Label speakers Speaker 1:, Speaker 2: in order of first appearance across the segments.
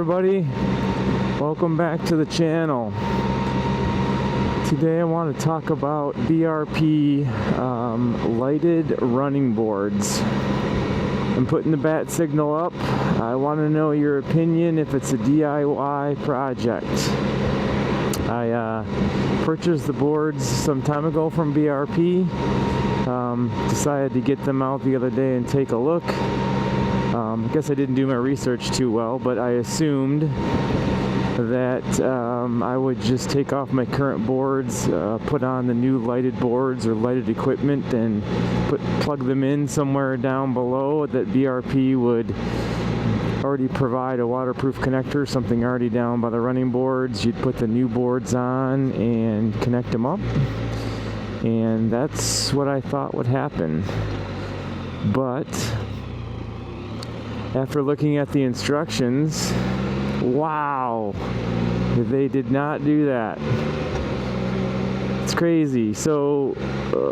Speaker 1: everybody, welcome back to the channel. Today I want to talk about BRP lighted running boards. I'm putting the bat signal up. I want to know your opinion if it's a DIY project. I purchased the boards some time ago from BRP. Decided to get them out the other day and take a look. I guess I didn't do my research too well, but I assumed that I would just take off my current boards, put on the new lighted boards or lighted equipment, and plug them in somewhere down below. That BRP would already provide a waterproof connector, something already down by the running boards. You'd put the new boards on and connect them up, and that's what I thought would happen. But after looking at the instructions, wow, they did not do that. It's crazy. So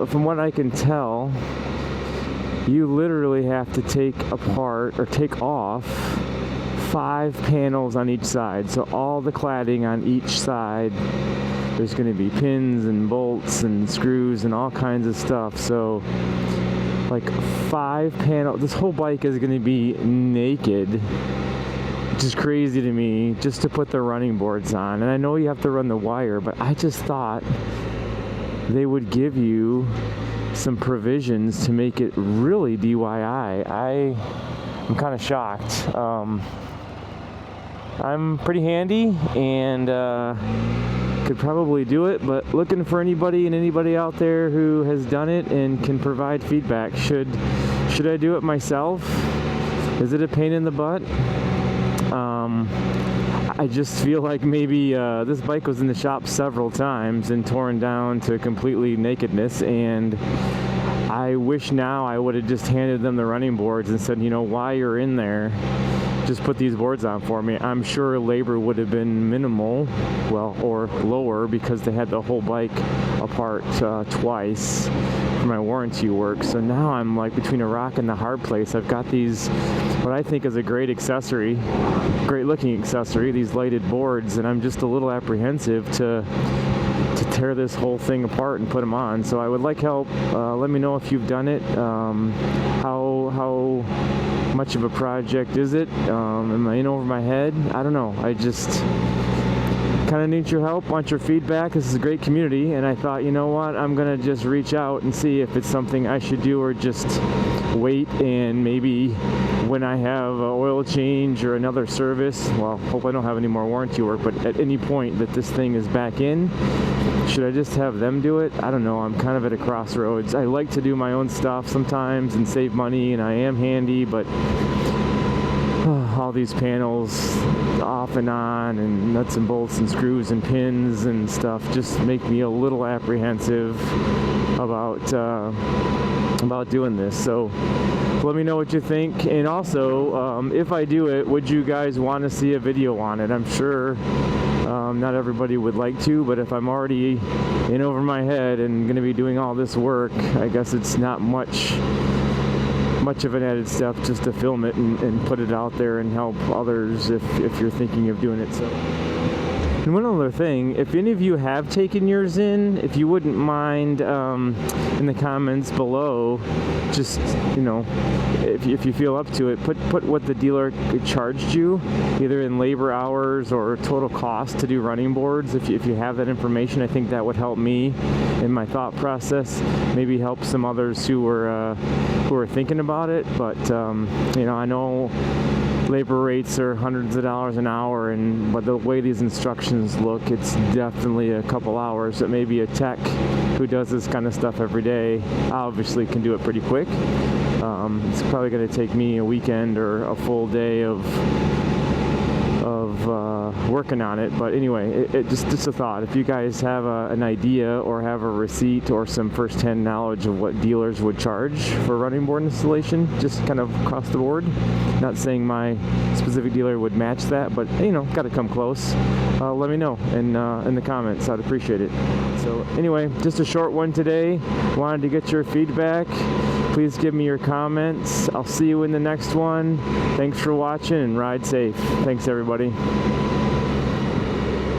Speaker 1: from what I can tell, you literally have to take apart or take off 5 panels on each side. So all the cladding on each side, there's going to be pins and bolts and screws and all kinds of stuff. So like 5 panels, this whole bike is going to be naked, which is crazy to me, just to put the running boards on. And I know you have to run the wire, but I just thought they would give you some provisions to make it really DIY. I'm kind of shocked. I'm pretty handy and could probably do it, but looking for anybody out there who has done it and can provide feedback. Should I do it myself? Is it a pain in the butt? I just feel like maybe this bike was in the shop several times and torn down to completely nakedness, and I wish now I would have just handed them the running boards and said, you know, while you're in there, just put these boards on for me. I'm sure labor would have been minimal, well, or lower, because they had the whole bike apart twice for my warranty work. So now I'm like between a rock and a hard place. I've got these, what I think is a great accessory, great looking accessory, these lighted boards, and I'm just a little apprehensive to tear this whole thing apart and put them on. So I would like help. Let me know if you've done it. How much of a project is it? Am I in over my head? I don't know. I just kind of need your help, want your feedback. This is a great community, and I thought, you know what, I'm gonna just reach out and see if it's something I should do, or just wait and maybe when I have an oil change or another service, well, hope I don't have any more warranty work, but at any point that this thing is back in, should I just have them do it? I don't know. I'm kind of at a crossroads. I like to do my own stuff sometimes and save money, and I am handy, but all these panels off and on, and nuts and bolts and screws and pins and stuff just make me a little apprehensive about doing this. So let me know what you think, and also if I do it, would you guys want to see a video on it? I'm sure not everybody would like to, but if I'm already in over my head and going to be doing all this work, I guess it's not much of an added step just to film it and put it out there and help others if you're thinking of doing it. So, and one other thing, if any of you have taken yours in, if you wouldn't mind in the comments below, just, you know, if you feel up to it, put what the dealer charged you, either in labor hours or total cost to do running boards. If you have that information, I think that would help me in my thought process, maybe help some others who are thinking about it. But you know, I know labor rates are hundreds of dollars an hour, but the way these instructions look, it's definitely a couple hours. That maybe a tech who does this kind of stuff every day obviously can do it pretty quick. It's probably going to take me a weekend or a full day of working on it. But anyway, it just a thought. If you guys have an idea or have a receipt or some first-hand knowledge of what dealers would charge for running board installation, just kind of across the board, not saying my specific dealer would match that, but you know, got to come close, let me know in the comments. I'd appreciate it. So anyway, just a short one today. Wanted to get your feedback. Please give me your comments. I'll see you in the next one. Thanks for watching and ride safe. Thanks, everybody.